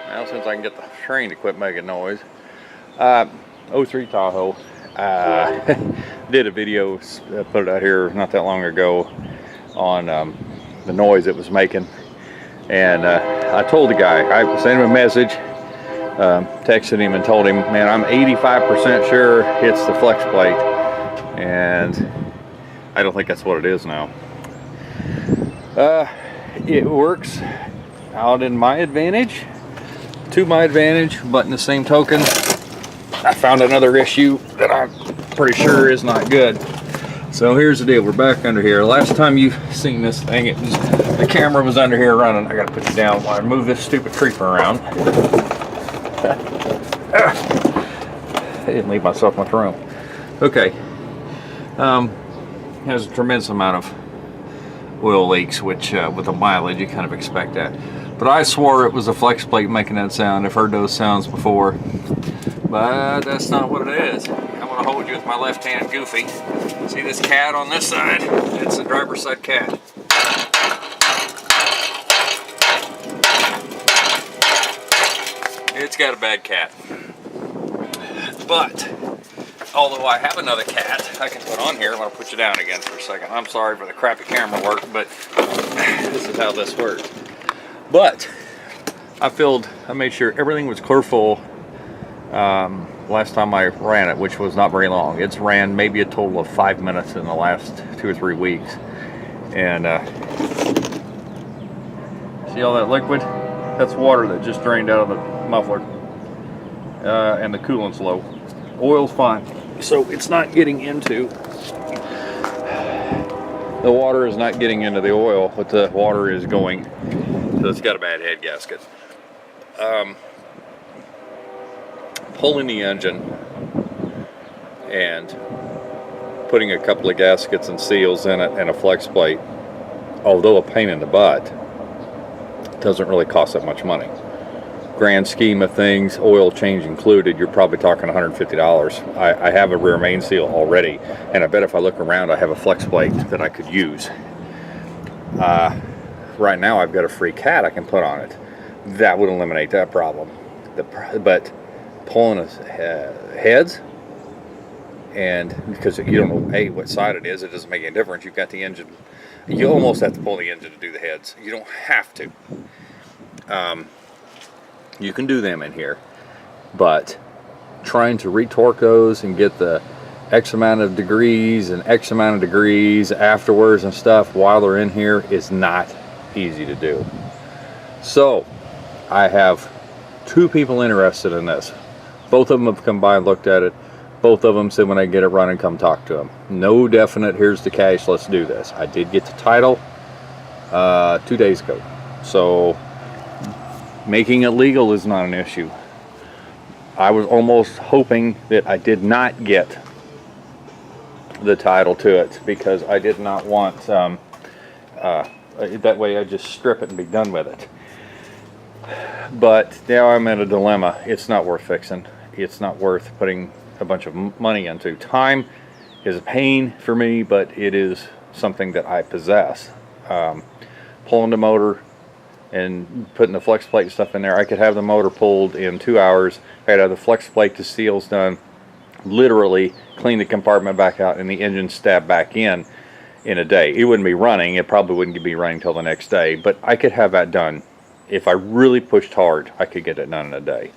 Now since I can get the train to quit making noise. 03 Tahoe. Did a video, put it out here not that long ago on the noise it was making. And I told the guy, I sent him a message, texted him and told him, man, I'm 85% sure it's the flex plate. And I don't think that's what it is now. It works out in my advantage, to my advantage, but in the same token, I found another issue that I'm pretty sure is not good. So here's the deal, we're back under here. Last time you've seen this thing, the camera was under here running. I gotta put you down while I move this stupid creeper around. I didn't leave myself much room. Okay. Has a tremendous amount of oil leaks, which with the mileage you kind of expect that. But I swore it was a flex plate making that sound. I've heard those sounds before, but that's not what it is. I'm going to hold you with my left hand, Goofy. See this cat on this side? It's the driver's side cat. It's got a bad cat. But although I have another cat I can put on here, I'm going to put you down again for a second. I'm sorry for the crappy camera work, but this is how this works. But I made sure everything was clear full last time I ran it, which was not very long. It's ran maybe a total of 5 minutes in the last 2 or 3 weeks. And see all that liquid? That's water that just drained out of the muffler. And the coolant's low. Oil's fine. So it's not getting into, the water is not getting into the oil, but the water is going. So it's got a bad head gasket. Pulling the engine and putting a couple of gaskets and seals in it and a flex plate, although a pain in the butt, doesn't really cost that much money. Grand scheme of things, oil change included, you're probably talking $150. I have a rear main seal already, and I bet if I look around I have a flex plate that I could use. Right now I've got a free cat I can put on it. That would eliminate that problem. But pulling heads, and because you don't know what side it is, it doesn't make any difference. You've got the engine. You almost have to pull the engine to do the heads. You don't have to. You can do them in here, but trying to retorque those and get the X amount of degrees and X amount of degrees afterwards and stuff while they're in here is not easy to do. So I have 2 people interested in this. Both of them have come by and looked at it. Both of them said when I get it running, come talk to them. No definite, here's the cash, let's do this. I did get the title 2 days ago. So making it legal is not an issue. I was almost hoping that I did not get the title to it because I did not want, that way I just strip it and be done with it. But now I'm in a dilemma. It's not worth fixing. It's not worth putting a bunch of money into. Time is a pain for me, but it is something that I possess. Pulling the motor and putting the flex plate stuff in there, I could have the motor pulled in 2 hours. I could have the flex plate to seals done, literally clean the compartment back out and the engine stabbed back in a day. It wouldn't be running. It probably wouldn't be running till the next day, but I could have that done. If I really pushed hard, I could get it done in a day.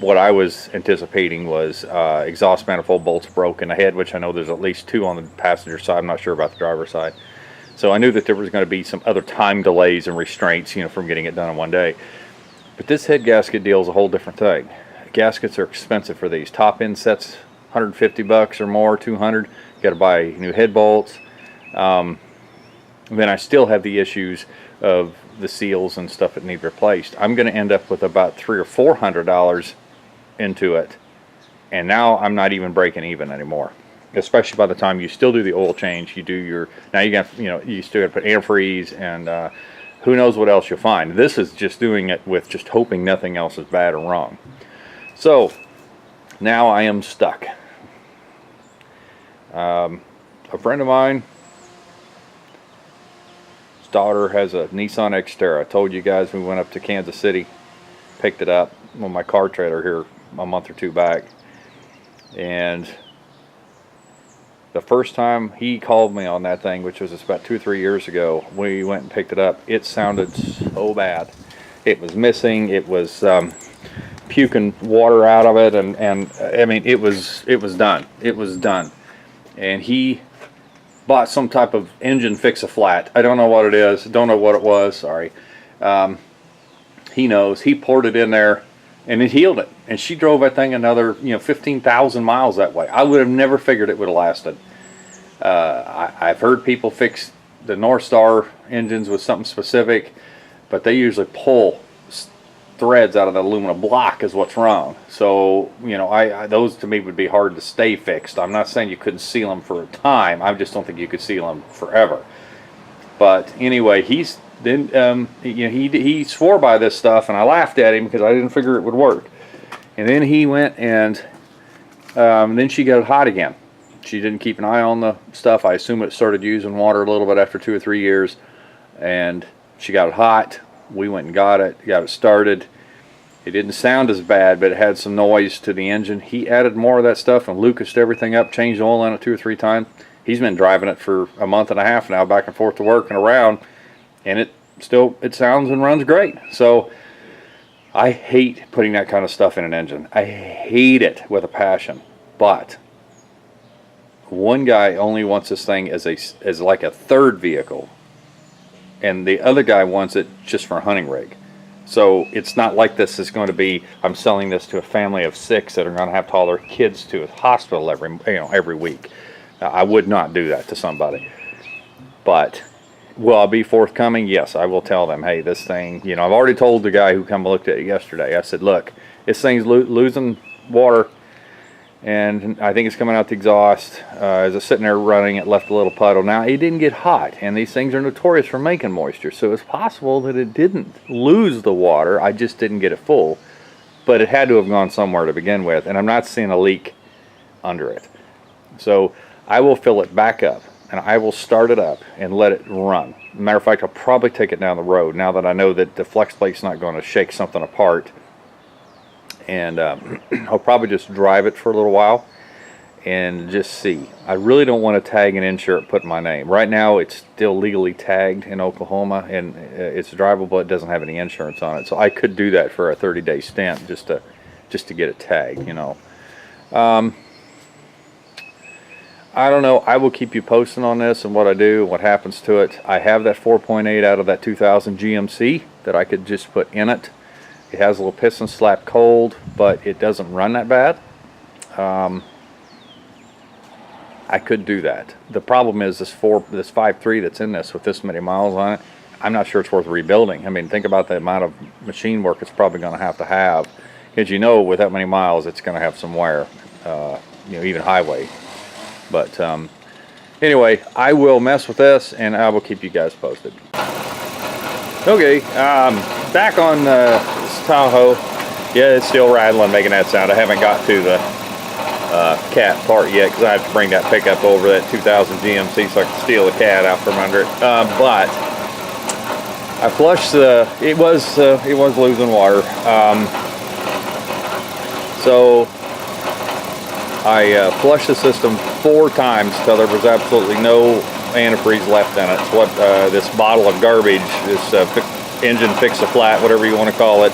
What I was anticipating was exhaust manifold bolts broke in the head, which I know there's at least 2 on the passenger side. I'm not sure about the driver's side. So I knew that there was going to be some other time delays and restraints, from getting it done in one day. But this head gasket deal is a whole different thing. Gaskets are expensive for these. Top end sets, $150 or more, 200. You got to buy new head bolts. Then I still have the issues of the seals and stuff that need replaced. I'm going to end up with about $300 or $400 into it, and now I'm not even breaking even anymore. Especially by the time you still do the oil change, you do your, now you got, you still got to put antifreeze and who knows what else you'll find. This is just doing it with just hoping nothing else is bad or wrong. So now I am stuck. A friend of mine daughter has a Nissan Xterra. I told you guys we went up to Kansas City, picked it up on my car trailer here a month or two back. And the first time he called me on that thing, which was about 2 or 3 years ago, we went and picked it up. It sounded so bad. It was missing. It was puking water out of it, and I mean, it was done. It was done. And he bought some type of engine fix-a-flat. I don't know what it is. Don't know what it was. Sorry. He knows. He poured it in there, and it healed it. And she drove that thing another 15,000 miles that way. I would have never figured it would have lasted. I've heard people fix the North Star engines with something specific, but they usually pull threads out of the aluminum block is what's wrong. So those to me would be hard to stay fixed. I'm not saying you couldn't seal them for a time. I just don't think you could seal them forever. But anyway, he swore by this stuff, and I laughed at him because I didn't figure it would work. And then he went and then she got it hot again. She didn't keep an eye on the stuff. I assume it started using water a little bit after 2 or 3 years, and she got it hot. We went and got it started. It didn't sound as bad, but it had some noise to the engine. He added more of that stuff and lucased everything up, changed oil in it 2 or 3 times. He's been driving it for a month and a half now, back and forth to work and around, and it sounds and runs great. So I hate putting that kind of stuff in an engine. I hate it with a passion. But one guy only wants this thing as like a third vehicle, and the other guy wants it just for a hunting rig. So it's not like this is going to be, I'm selling this to a family of 6 that are going to have to haul their kids to a hospital every week. I would not do that to somebody. But will I be forthcoming? Yes, I will tell them, hey, this thing, I've already told the guy who come and looked at it yesterday. I said, look, this thing's losing water, and I think it's coming out the exhaust. As it's sitting there running, it left a little puddle. Now, it didn't get hot, and these things are notorious for making moisture, so it's possible that it didn't lose the water. I just didn't get it full, but it had to have gone somewhere to begin with, and I'm not seeing a leak under it. So I will fill it back up, and I will start it up and let it run. Matter of fact, I'll probably take it down the road now that I know that the flex plate's not going to shake something apart. And I'll probably just drive it for a little while and just see. I really don't want to tag and insure it, put my name. Right now it's still legally tagged in Oklahoma, and it's drivable. It doesn't have any insurance on it. So I could do that for a 30-day stint just to get it tagged, I don't know. I will keep you posted on this and what I do, what happens to it. I have that 4.8 out of that 2000 GMC that I could just put in it. It has a little piston slap cold, but it doesn't run that bad. I could do that. The problem is this 5.3 that's in this with this many miles on it, I'm not sure it's worth rebuilding. I mean, think about the amount of machine work it's probably going to have. Because with that many miles, it's going to have some wear, even highway. But anyway, I will mess with this, and I will keep you guys posted. Okay, back on this Tahoe. Yeah, it's still rattling, making that sound. I haven't got to the cat part yet because I have to bring that pickup over that 2000 GMC so I can steal the cat out from under it. But I flushed it was losing water. So I flushed the system 4 times till there was absolutely no antifreeze left in it. It's what this bottle of garbage, this engine fix-a-flat, whatever you want to call it,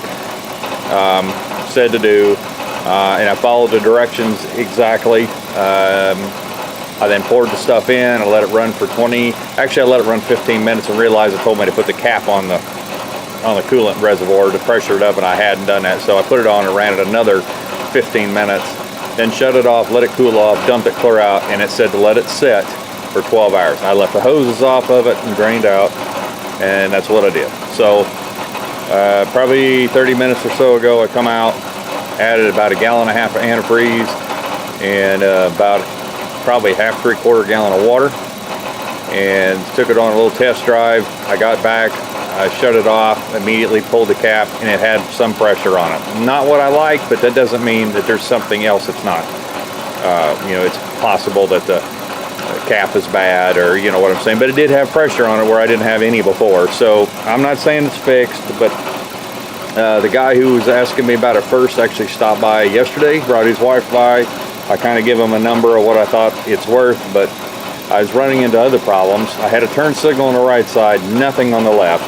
said to do. And I followed the directions exactly. I then poured the stuff in. I let it run for actually I let it run 15 minutes and realized it told me to put the cap on the coolant reservoir to pressure it up, and I hadn't done that. So I put it on and ran it another 15 minutes, then shut it off, let it cool off, dumped it clear out, and it said to let it sit for 12 hours. I left the hoses off of it and drained out, and that's what I did. So probably 30 minutes or so ago, I come out, added about 1.5 gallons of antifreeze and about probably half 3/4 gallon of water, and took it on a little test drive. I got back, I shut it off, immediately pulled the cap, and it had some pressure on it. Not what I like, but that doesn't mean that there's something else that's not. It's possible that the cap is bad, or you know what I'm saying, but it did have pressure on it where I didn't have any before. So I'm not saying it's fixed, but the guy who was asking me about it first actually stopped by yesterday, brought his wife by. I kind of give him a number of what I thought it's worth, but I was running into other problems. I had a turn signal on the right side, nothing on the left.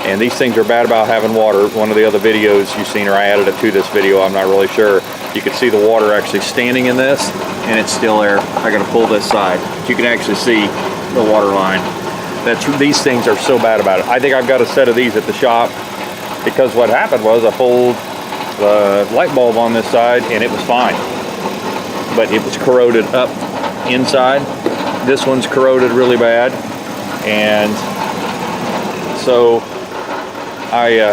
And these things are bad about having water. One of the other videos you've seen, or I added it to this video, I'm not really sure. You can see the water actually standing in this, and it's still there. I gotta pull this side. But you can actually see the water line. These things are so bad about it. I think I've got a set of these at the shop, because what happened was I pulled the light bulb on this side and it was fine. But it was corroded up inside. This one's corroded really bad. And so I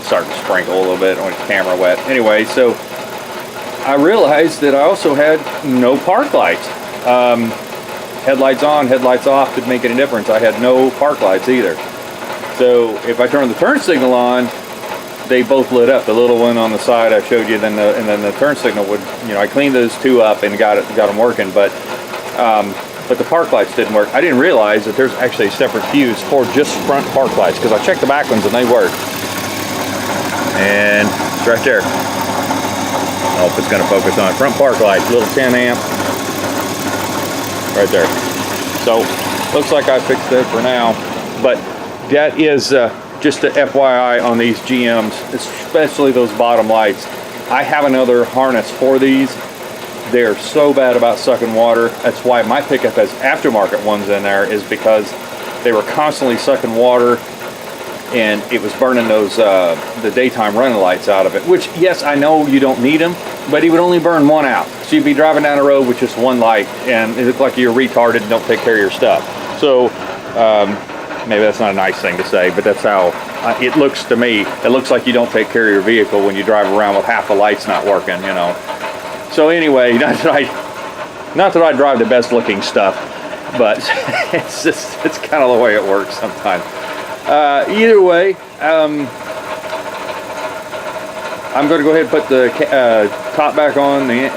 started to sprinkle a little bit on the camera wet. Anyway, so I realized that I also had no park lights. Headlights on, headlights off didn't make any difference. I had no park lights either. So if I turned the turn signal on, they both lit up. The little one on the side I showed you, and then the turn signal would, you know, I cleaned those two up and got them working, but the park lights didn't work. I didn't realize that there's actually a separate fuse for just front park lights, because I checked the back ones and they work. And it's right there. I hope it's going to focus on it. Front park light, little 10 amp, right there. So looks like I fixed it for now, but that is just a FYI on these GMs, especially those bottom lights. I have another harness for these. They're so bad about sucking water. That's why my pickup has aftermarket ones in there, is because they were constantly sucking water, and it was burning those the daytime running lights out of it. Which, yes, I know you don't need them, but he would only burn one out. So you'd be driving down the road with just one light, and it looked like you're retarded and don't take care of your stuff. So maybe that's not a nice thing to say, but that's how it looks to me. It looks like you don't take care of your vehicle when you drive around with half the lights not working, you know. So anyway, not that I drive the best looking stuff, but it's kind of the way it works sometimes. Either way, I'm going to go ahead and put the top back on, the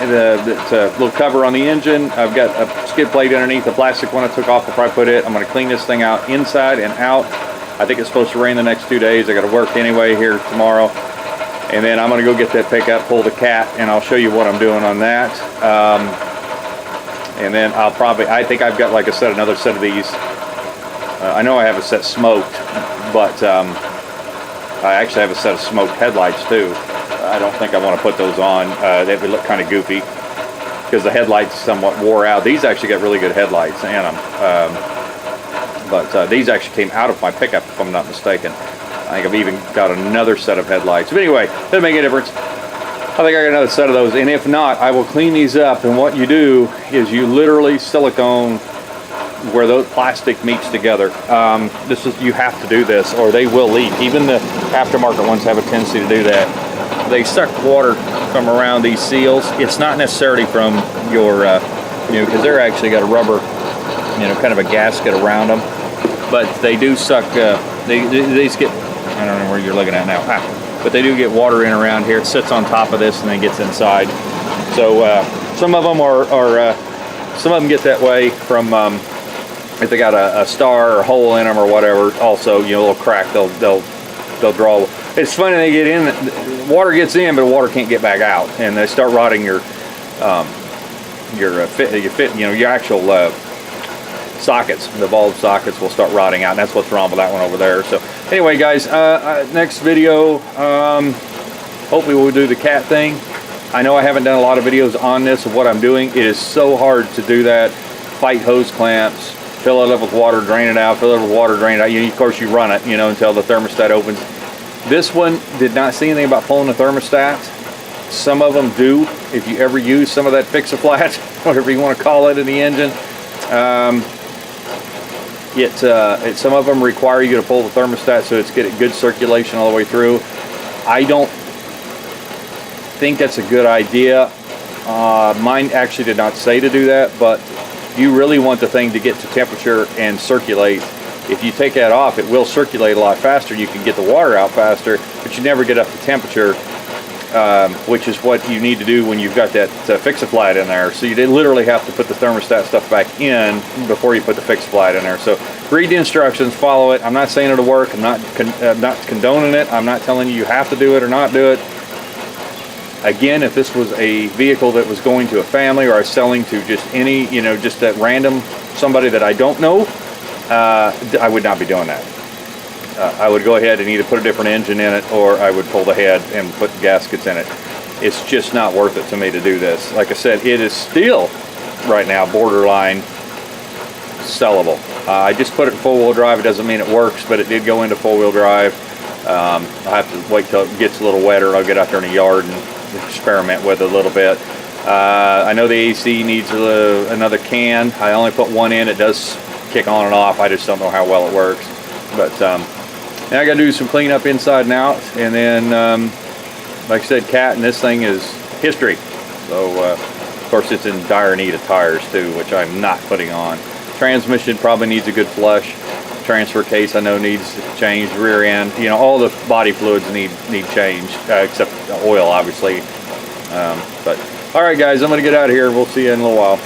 little cover on the engine. I've got a skid plate underneath, the plastic one I took off before I put it. I'm going to clean this thing out inside and out. I think it's supposed to rain the next 2 days. I got to work anyway here tomorrow. And then I'm going to go get that pickup, pull the cat, and I'll show you what I'm doing on that. And then I think I've got, like I said, another set of these. I know I have a set smoked, but I actually have a set of smoked headlights too. I don't think I want to put those on. They would look kind of goofy because the headlights somewhat wore out. These actually got really good headlights in them. But these actually came out of my pickup, if I'm not mistaken. I think I've even got another set of headlights. But anyway, doesn't make any difference. I think I got another set of those. And if not, I will clean these up. And what you do is you literally silicone where those plastic meets together. You have to do this or they will leak. Even the aftermarket ones have a tendency to do that. They suck water from around these seals. It's not necessarily from your, because they're actually got a rubber, kind of a gasket around them. But they do suck, they get, I don't know where you're looking at now. But they do get water in around here. It sits on top of this and then gets inside. So some of them some of them get that way from if they got a star or hole in them or whatever. Also, a little crack, they'll draw. It's funny, they get in, water gets in, but water can't get back out, and they start rotting your actual sockets. The bulb sockets will start rotting out, and that's what's wrong with that one over there. So anyway, guys, next video, hopefully we'll do the cat thing. I know I haven't done a lot of videos on this of what I'm doing. It is so hard to do that. Fight hose clamps, fill it up with water, drain it out, fill it up with water, drain it out. Of course, you run it, until the thermostat opens. This one did not see anything about pulling the thermostat. Some of them do. If you ever use some of that fix-a-flat, whatever you want to call it, in the engine, some of them require you to pull the thermostat so it's getting good circulation all the way through. I don't think that's a good idea. Mine actually did not say to do that, but you really want the thing to get to temperature and circulate. If you take that off, it will circulate a lot faster. You can get the water out faster, but you never get up to temperature. which is what you need to do when you've got that fix-a-flat in there. So you literally have to put the thermostat stuff back in before you put the fix-a-flat in there. So read the instructions, follow it. I'm not saying it'll work. I'm not condoning it. I'm not telling you have to do it or not do it. Again, if this was a vehicle that was going to a family, or I was selling to just any, just that random somebody that I don't know, I would not be doing that. I would go ahead and either put a different engine in it, or I would pull the head and put gaskets in it. It's just not worth it to me to do this. Like I said, it is still right now borderline sellable. I just put it in four-wheel drive. It doesn't mean it works, but it did go into four-wheel drive. I'll have to wait till it gets a little wetter. I'll get out there in the yard and experiment with it a little bit. I know the AC needs another can. I only put one in. It does kick on and off. I just don't know how well it works. But now I got to do some cleanup inside and out, and then like I said, cat and this thing is history. So of course it's in dire need of tires too, which I'm not putting on. Transmission probably needs a good flush. Transfer case I know needs changed. Rear end, all the body fluids need change, except the oil obviously. But all right guys, I'm gonna get out of here. We'll see you in a little while.